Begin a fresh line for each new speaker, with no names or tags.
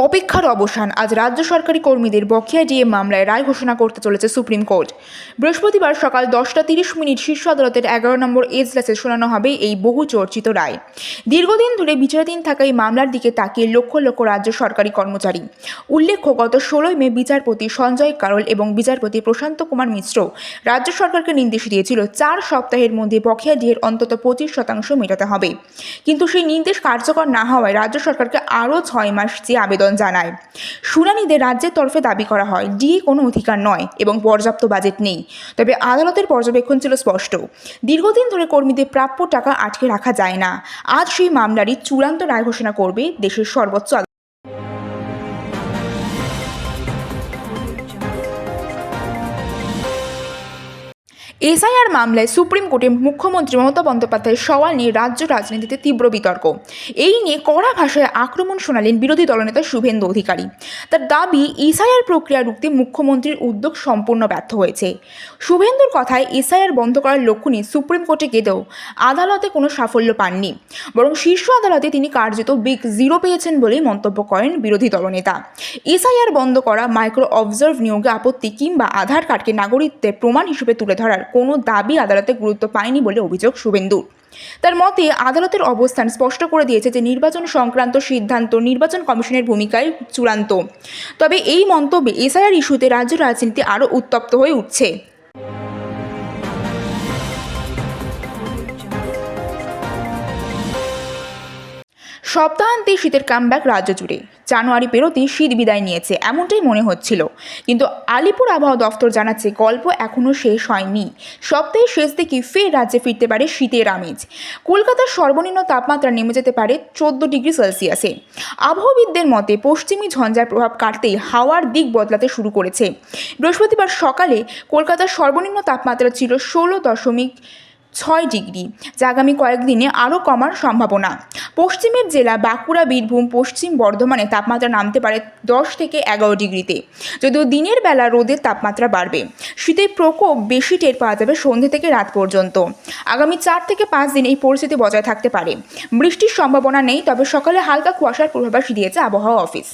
অপেক্ষার অবসান। আজ রাজ্য সরকারি কর্মীদের বকেয়া ডিএ মামলায় রায় ঘোষণা করতে চলেছে সুপ্রিম কোর্ট। বৃহস্পতিবার সকাল 10:30 শীর্ষ আদালতের 11 নম্বর এজলাসে শোনানো হবে এই বহু চর্চিত রায়। দীর্ঘদিন ধরে বিচারাধীন থাকা এই মামলার দিকে তাকিয়ে লক্ষ লক্ষ রাজ্য সরকারি কর্মচারী। উল্লেখ্য, গত 16 মে বিচারপতি সঞ্জয় কারোল এবং বিচারপতি প্রশান্ত কুমার মিশ্র রাজ্য সরকারকে নির্দেশ দিয়েছিল 4 সপ্তাহের মধ্যে বকেয়া ডিএর অন্তত 25% মেটাতে হবে। কিন্তু সেই নির্দেশ কার্যকর না হওয়ায় রাজ্য সরকারকে আরও 6 মাস চেয়ে আবেদন জানায়। শুনানিতে রাজ্যের তরফে দাবি করা হয় ডিএ কোনো অধিকার নয় এবং পর্যাপ্ত বাজেট নেই। তবে আদালতের পর্যবেক্ষণ ছিল স্পষ্ট, দীর্ঘদিন ধরে কর্মীদের প্রাপ্য টাকা আটকে রাখা যায় না। আজ সেই মামলারই চূড়ান্ত রায় ঘোষণা করবে দেশের সর্বোচ্চ আদালত। এসআইআর মামলায় সুপ্রিম কোর্টে মুখ্যমন্ত্রী মমতা বন্দ্যোপাধ্যায়ের সওয়াল নিয়ে রাজ্য রাজনীতিতে তীব্র বিতর্ক। এই নিয়ে কড়া ভাষায় আক্রমণ শোনালেন বিরোধী দলনেতা শুভেন্দু অধিকারী। তার দাবি, এসআইআর প্রক্রিয়া রুখতে মুখ্যমন্ত্রীর উদ্যোগ সম্পূর্ণ ব্যর্থ হয়েছে। শুভেন্দুর কথায়, এসআইআর বন্ধ করার লক্ষ্য নিয়ে সুপ্রিম কোর্টে গেলেও আদালতে কোনো সাফল্য পাননি, বরং শীর্ষ আদালতে তিনি কার্যত বিগ জিরো পেয়েছেন বলেই মন্তব্য করেন বিরোধী দলনেতা। এসআইআর বন্ধ করা, মাইক্রো অবজার্ভ নিয়োগে আপত্তি কিংবা আধার কার্ডকে নাগরিকত্বের প্রমাণ হিসেবে তুলে ধরার কোনো দাবি আদালতে গুরুত্ব পায়নি বলে অভিযোগ শুভেন্দুর। তার মতে, আদালতের অবস্থান স্পষ্ট করে দিয়েছে যে নির্বাচন সংক্রান্ত সিদ্ধান্ত নির্বাচন কমিশনের ভূমিকায় চূড়ান্ত। তবে এই মন্তব্যে এসআইআর ইস্যুতে রাজ্য রাজনীতি আরও উত্তপ্ত হয়ে উঠছে। সপ্তাহান্তে শীতের কামব্যাক রাজ্য জুড়ে। জানুয়ারি পেরোতেই শীত বিদায় নিয়েছে এমনটাই মনে হচ্ছিল, কিন্তু আলিপুর আবহাওয়া দফতর জানাচ্ছে গল্প এখনও শেষ হয়নি। সপ্তাহের শেষ দিকে ফের রাজ্যে ফিরতে পারে শীতের আমেজ। কলকাতার সর্বনিম্ন তাপমাত্রা নেমে যেতে পারে 14 ডিগ্রি সেলসিয়াসে। আবহাওয়াবিদদের মতে, পশ্চিমী ঝঞ্ঝার প্রভাব কাটতেই হাওয়ার দিক বদলাতে শুরু করেছে। বৃহস্পতিবার সকালে কলকাতার সর্বনিম্ন তাপমাত্রা ছিল 16.6 ডিগ্রি, যা আগামী কয়েকদিনে আরও কমার সম্ভাবনা। পশ্চিমের জেলা বাঁকুড়া, বীরভূম, পশ্চিম বর্ধমানে তাপমাত্রা নামতে পারে 10 থেকে 11 ডিগ্রিতে। যদিও দিনের বেলা রোদের তাপমাত্রা বাড়বে। শীতের প্রকোপ বেশি টের পাওয়া যাবে সন্ধ্যে থেকে রাত পর্যন্ত। আগামী 4 থেকে 5 দিন এই পরিস্থিতি বজায় থাকতে পারে। বৃষ্টির সম্ভাবনা নেই, তবে সকালে হালকা কুয়াশার পূর্বাভাস দিয়েছে আবহাওয়া অফিস।